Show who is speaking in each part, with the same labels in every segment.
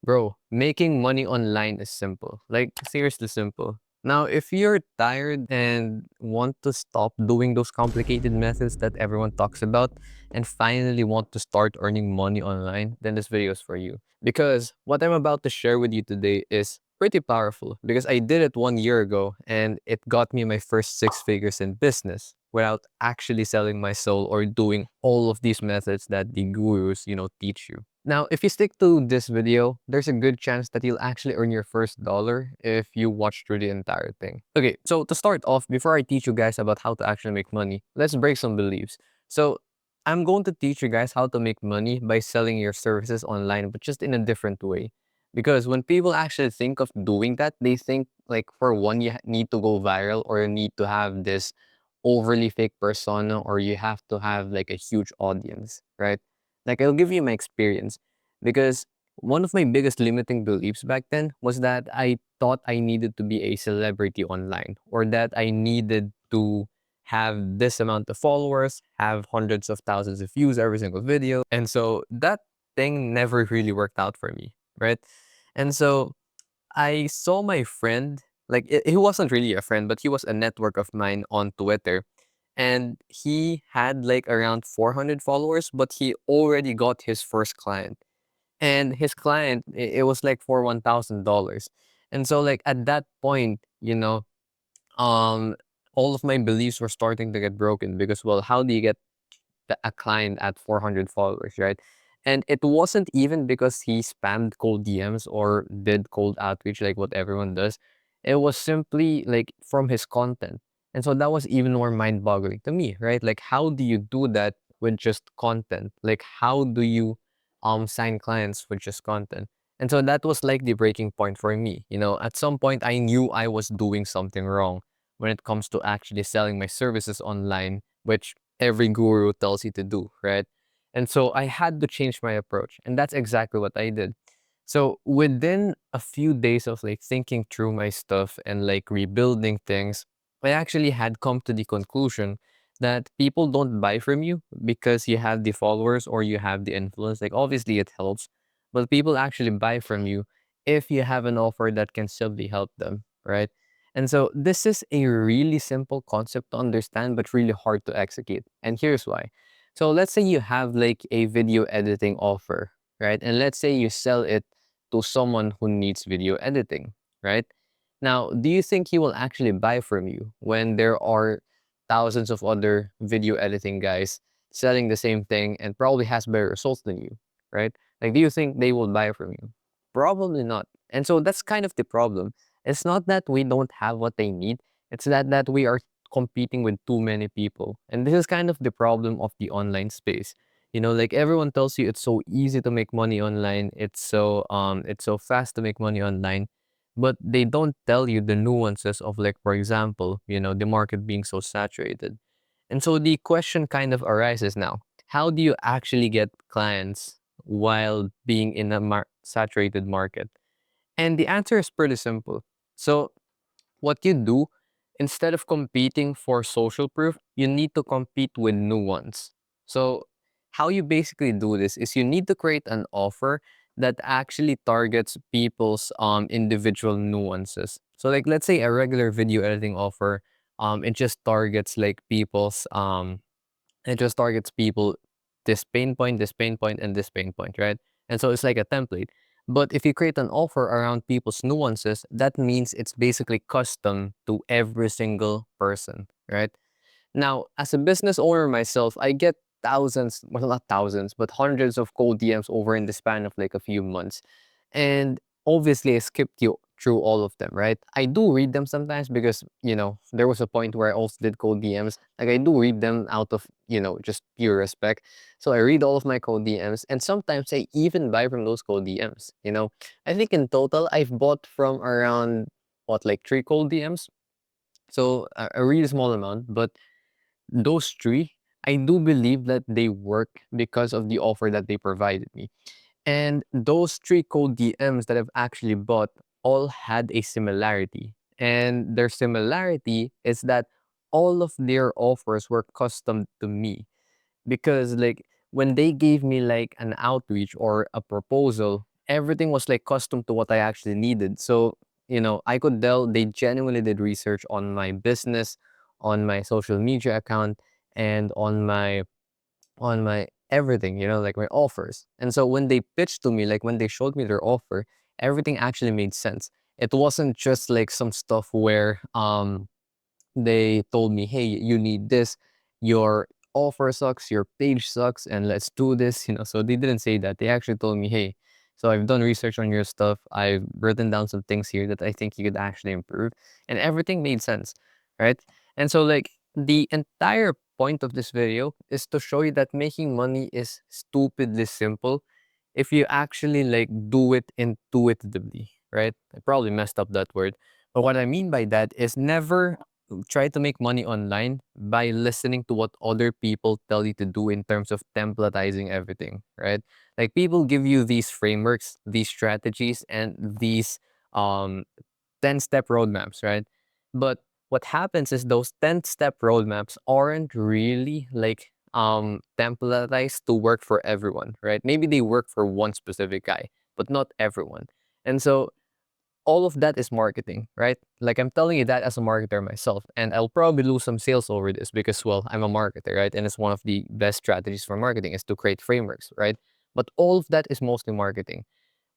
Speaker 1: Bro, making money online is simple. Like, seriously simple. Now, if you're tired and want to stop doing those complicated methods that everyone talks about and finally want to start earning money online, then this video is for you. Because what I'm about to share with you today is pretty powerful because I did it 1 year ago and it got me my first six figures in business without actually selling my soul or doing all of these methods that the gurus, teach you. Now, if you stick to this video, there's a good chance that you'll actually earn your first dollar if you watch through the entire thing. Okay, so to start off, before I teach you guys about how to actually make money, let's break some beliefs. So I'm going to teach you guys how to make money by selling your services online, but just in a different way. Because when people actually think of doing that, they think like for one, you need to go viral or you need to have this overly fake persona or you have to have like a huge audience, right? Like I'll give you my experience because one of my biggest limiting beliefs back then was that I thought I needed to be a celebrity online or that I needed to have this amount of followers, have hundreds of thousands of views every single video. And so that thing never really worked out for me, right? And so I saw my friend, like he wasn't really a friend, but he was a network of mine on Twitter. And he had like around 400 followers, but he already got his first client. And his client, it was like for $1,000. And so like at that point, um, all of my beliefs were starting to get broken because, well, how do you get a client at 400 followers, right? And it wasn't even because he spammed cold DMs or did cold outreach like what everyone does. It was simply like from his content. And so that was even more mind boggling to me, right? Like, how do you do that with just content? Like, how do you sign clients with just content? And so that was like the breaking point for me. At some point, I knew I was doing something wrong when it comes to actually selling my services online, which every guru tells you to do, right? And so I had to change my approach. And that's exactly what I did. So within a few days of like thinking through my stuff and like rebuilding things, I actually had come to the conclusion that people don't buy from you because you have the followers or you have the influence. Like obviously it helps, but people actually buy from you if you have an offer that can simply help them, right? And so this is a really simple concept to understand, but really hard to execute. And here's why. So let's say you have like a video editing offer, right? And let's say you sell it to someone who needs video editing, right? Now, do you think he will actually buy from you when there are thousands of other video editing guys selling the same thing and probably has better results than you, right? Like, do you think they will buy from you? Probably not. And so that's kind of the problem. It's not that we don't have what they need, it's that we are competing with too many people. And this is kind of the problem of the online space. Like everyone tells you it's so easy to make money online, it's so fast to make money online, but they don't tell you the nuances of like, for example, the market being so saturated. And so the question kind of arises now. How do you actually get clients while being in a saturated market? And the answer is pretty simple. So what you do, instead of competing for social proof, you need to compete with nuance. So how you basically do this is you need to create an offer that actually targets people's individual nuances. So like let's say a regular video editing offer, it just targets like people's it just targets people this pain point, and this pain point, right? And so it's like a template. But if you create an offer around people's nuances, that means it's basically custom to every single person, right? Now, as a business owner myself, I get thousands, well, not thousands, but hundreds of cold DMs over in the span of like a few months. And obviously, I skipped you through all of them, right? I do read them sometimes because, there was a point where I also did cold DMs. Like, I do read them out of, just pure respect. So I read all of my cold DMs, and sometimes I even buy from those cold DMs. I think in total, I've bought from around, what, like three cold DMs? So a really small amount, but those three, I do believe that they work because of the offer that they provided me. And those three cold DMs that I've actually bought all had a similarity. And their similarity is that all of their offers were custom to me because like when they gave me like an outreach or a proposal, everything was like custom to what I actually needed. So, I could tell they genuinely did research on my business, on my social media account, and on my everything, like my offers. And so when they pitched to me, like when they showed me their offer, everything actually made sense. It wasn't just like some stuff where they told me, hey, you need this, your offer sucks, your page sucks, and let's do this. So they didn't say that. They actually told me, hey, so I've done research on your stuff, I've written down some things here that I think you could actually improve, and everything made sense, right? And so like the entire point of this video is to show you that making money is stupidly simple if you actually like do it intuitively, right? I probably messed up that word, but what I mean by that is never try to make money online by listening to what other people tell you to do in terms of templatizing everything, right? Like people give you these frameworks, these strategies, and these um 10-step roadmaps, right? But what happens is those 10-step roadmaps aren't really like templatized to work for everyone, right? Maybe they work for one specific guy, but not everyone. And so all of that is marketing, right? Like I'm telling you that as a marketer myself, and I'll probably lose some sales over this because, well, I'm a marketer, right? And it's one of the best strategies for marketing is to create frameworks, right? But all of that is mostly marketing.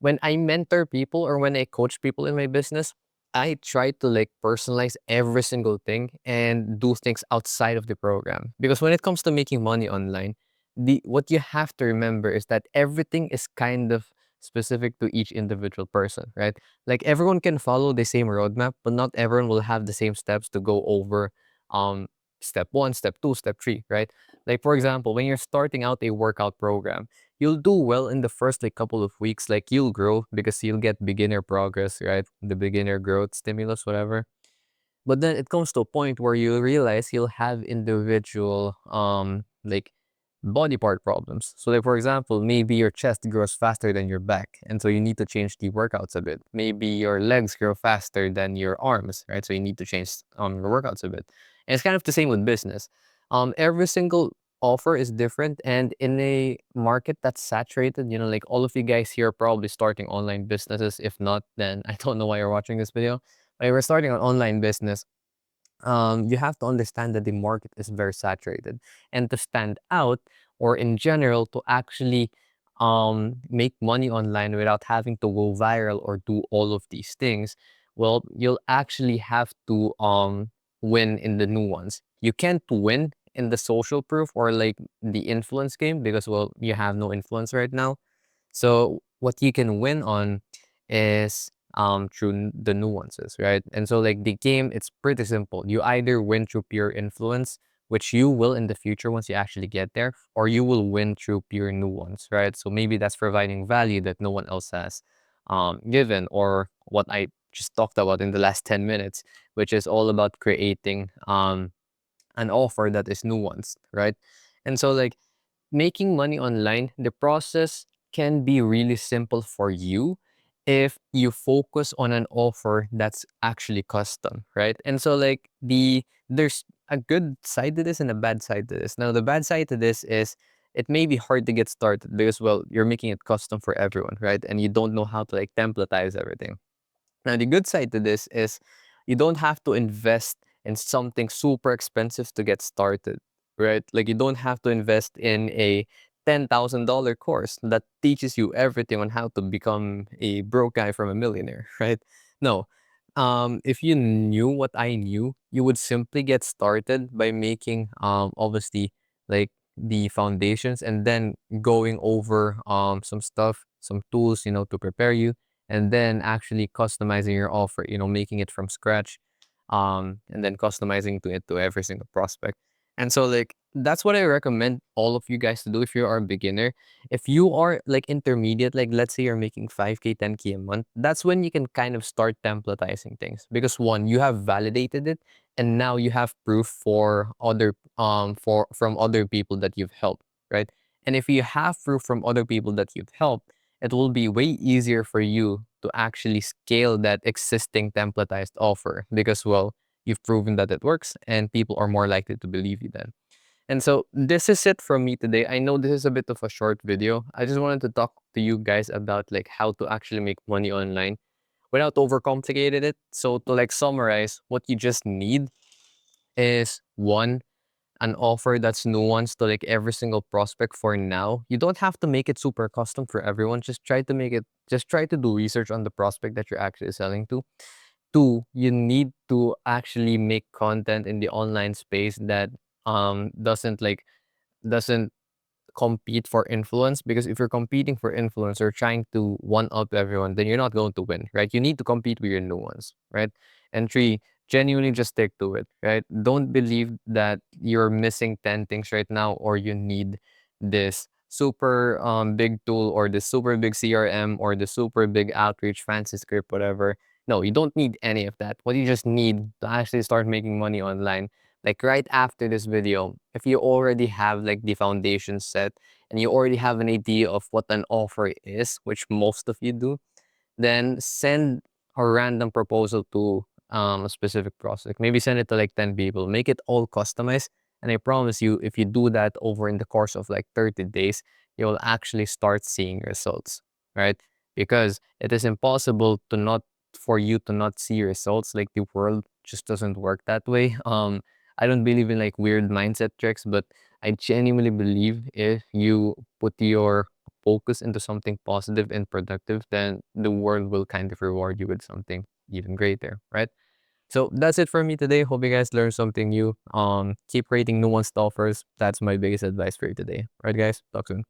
Speaker 1: When I mentor people or when I coach people in my business, I try to like personalize every single thing and do things outside of the program. Because when it comes to making money online, the what you have to remember is that everything is kind of specific to each individual person, right? Like everyone can follow the same roadmap, but not everyone will have the same steps to go over um step 1, step 2, step 3, right? Like for example, when you're starting out a workout program, you'll do well in the first like couple of weeks. Like you'll grow because you'll get beginner progress, right? The beginner growth stimulus, whatever. But then it comes to a point where you realize you'll have individual like body part problems. So like for example, maybe your chest grows faster than your back, and so you need to change the workouts a bit. Maybe your legs grow faster than your arms, right? So you need to change your workouts a bit. And it's kind of the same with business. Every single offer is different, and in a market that's saturated, like all of you guys here are probably starting online businesses. If not, then I don't know why you're watching this video. When we're starting an online business, you have to understand that the market is very saturated. And to stand out, or in general, to actually make money online without having to go viral or do all of these things, well, you'll actually have to win in the new ones. You can't win in the social proof or like the influence game because, well, you have no influence right now. So what you can win on is through the nuances, right? And so like the game, it's pretty simple. You either win through pure influence, which you will in the future once you actually get there, or you will win through pure nuance, right? So maybe that's providing value that no one else has given, or what I just talked about in the last 10 minutes, which is all about creating an offer that is nuanced, right? And so like making money online, the process can be really simple for you if you focus on an offer that's actually custom, right? And so like there's a good side to this and a bad side to this. Now the bad side to this is it may be hard to get started because, well, you're making it custom for everyone, right? And you don't know how to like templatize everything. Now, the good side to this is you don't have to invest in something super expensive to get started, right? Like you don't have to invest in a $10,000 course that teaches you everything on how to become a broke guy from a millionaire, right? No. If you knew what I knew, you would simply get started by making obviously like the foundations and then going over some stuff, some tools, to prepare you, and then actually customizing your offer, making it from scratch, and then customizing to it to every single prospect. And so like that's what I recommend all of you guys to do if you are a beginner. If you are like intermediate, like let's say you're making 5K, 10K a month, that's when you can kind of start templatizing things because one, you have validated it, and now you have proof for other for from other people that you've helped, right? And if you have proof from other people that you've helped, it will be way easier for you to actually scale that existing templatized offer because, well, you've proven that it works and people are more likely to believe you then. And so this is it from me today. I know this is a bit of a short video. I just wanted to talk to you guys about like how to actually make money online without overcomplicating it. So to like summarize, what you just need is one, an offer that's nuanced to like every single prospect for now. You don't have to make it super custom for everyone. Just try to do research on the prospect that you're actually selling to. Two, you need to actually make content in the online space that doesn't compete for influence, because if you're competing for influence or trying to one up everyone, then you're not going to win, right? You need to compete with your new ones, right? And three, genuinely just stick to it, right? Don't believe that you're missing 10 things right now, or you need this super big tool, or the super big CRM, or the super big outreach fancy script, whatever. No, you don't need any of that. What you just need to actually start making money online, like right after this video, if you already have like the foundation set and you already have an idea of what an offer is, which most of you do, then send a random proposal to a specific prospect. Maybe send it to like 10 people, make it all customized. And I promise you, if you do that over in the course of like 30 days, you'll actually start seeing results, right? Because it is impossible to not for you to not see results. Like the world just doesn't work that way. I don't believe in like weird mindset tricks, but I genuinely believe if you put your focus into something positive and productive, then the world will kind of reward you with something even greater, right? So that's it for me today. Hope you guys learned something new. Keep creating nuanced offers. That's my biggest advice for you today. Right, guys? Talk soon.